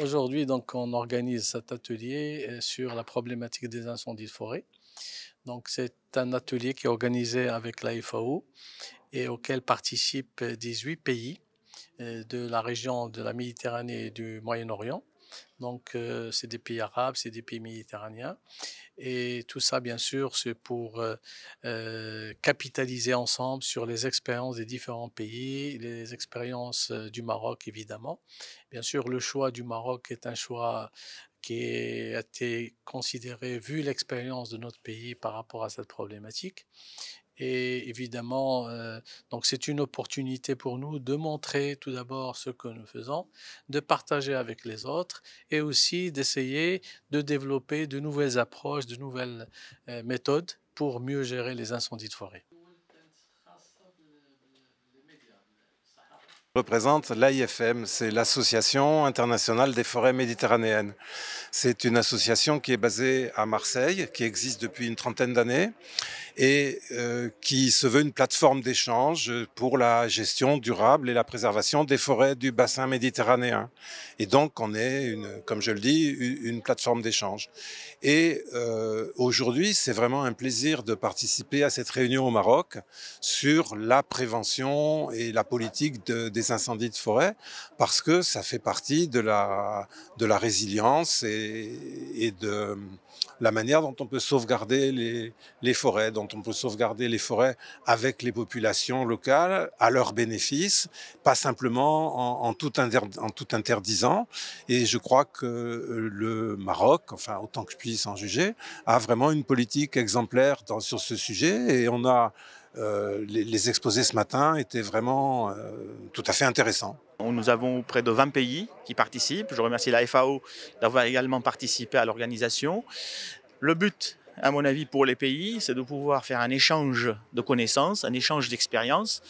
Aujourd'hui, donc, on organise cet atelier sur la problématique des incendies de forêt. Donc, c'est un atelier qui est organisé avec la FAO et auquel participent 18 pays de la région de la Méditerranée et du Moyen-Orient. Donc, c'est des pays arabes, c'est des pays méditerranéens. Et tout ça, bien sûr, c'est pour capitaliser ensemble sur les expériences des différents pays, les expériences du Maroc, évidemment. Bien sûr, le choix du Maroc est un choix qui a été considéré, vu l'expérience de notre pays par rapport à cette problématique. Et évidemment, donc c'est une opportunité pour nous de montrer tout d'abord ce que nous faisons, de partager avec les autres et aussi d'essayer de développer de nouvelles approches, de nouvelles méthodes pour mieux gérer les incendies de forêt. Représente l'AIFM, c'est l'Association internationale des forêts méditerranéennes. C'est une association qui est basée à Marseille, qui existe depuis une trentaine d'années et qui se veut une plateforme d'échange pour la gestion durable et la préservation des forêts du bassin méditerranéen. Et donc on est, comme je le dis, une plateforme d'échange. Et aujourd'hui, c'est vraiment un plaisir de participer à cette réunion au Maroc sur la prévention et la politique des incendies de forêt, parce que ça fait partie de la résilience et de la manière dont on peut sauvegarder les forêts, dont on peut sauvegarder les forêts avec les populations locales, à leur bénéfice, pas simplement en tout interdisant. Et je crois que le Maroc, enfin autant que je puisse en juger, a vraiment une politique exemplaire sur ce sujet. Et on a les exposés ce matin étaient vraiment tout à fait intéressants. Nous avons près de 20 pays qui participent. Je remercie la FAO d'avoir également participé à l'organisation. Le but, à mon avis, pour les pays, c'est de pouvoir faire un échange de connaissances, un échange d'expériences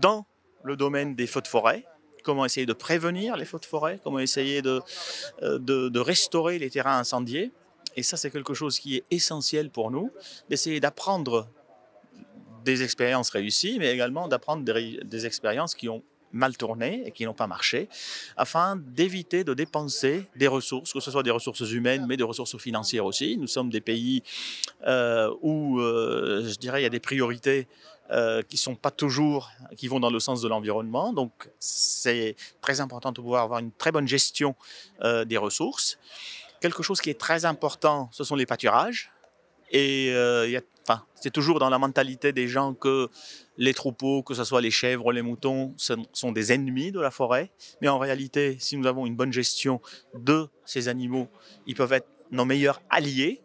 dans le domaine des feux de forêt. Comment essayer de prévenir les feux de forêt, comment essayer de restaurer les terrains incendiés. Et ça, c'est quelque chose qui est essentiel pour nous, d'essayer d'apprendre des expériences réussies, mais également d'apprendre des expériences qui ont mal tourné et qui n'ont pas marché, afin d'éviter de dépenser des ressources, que ce soit des ressources humaines, mais des ressources financières aussi. Nous sommes des pays où, je dirais, il y a des priorités qui sont pas toujours, qui vont dans le sens de l'environnement. Donc, c'est très important de pouvoir avoir une très bonne gestion des ressources. Quelque chose qui est très important, ce sont les pâturages. Et c'est toujours dans la mentalité des gens que les troupeaux, que ce soit les chèvres, les moutons, sont des ennemis de la forêt. Mais en réalité, si nous avons une bonne gestion de ces animaux, ils peuvent être nos meilleurs alliés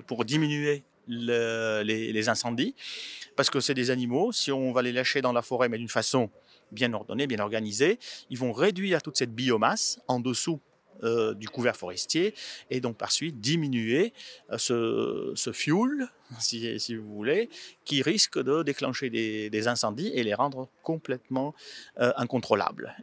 pour diminuer les incendies. Parce que c'est des animaux, si on va les lâcher dans la forêt, mais d'une façon bien ordonnée, bien organisée, ils vont réduire toute cette biomasse en dessous du couvert forestier et donc par suite diminuer ce fuel, si vous voulez, qui risque de déclencher des incendies et les rendre complètement incontrôlables.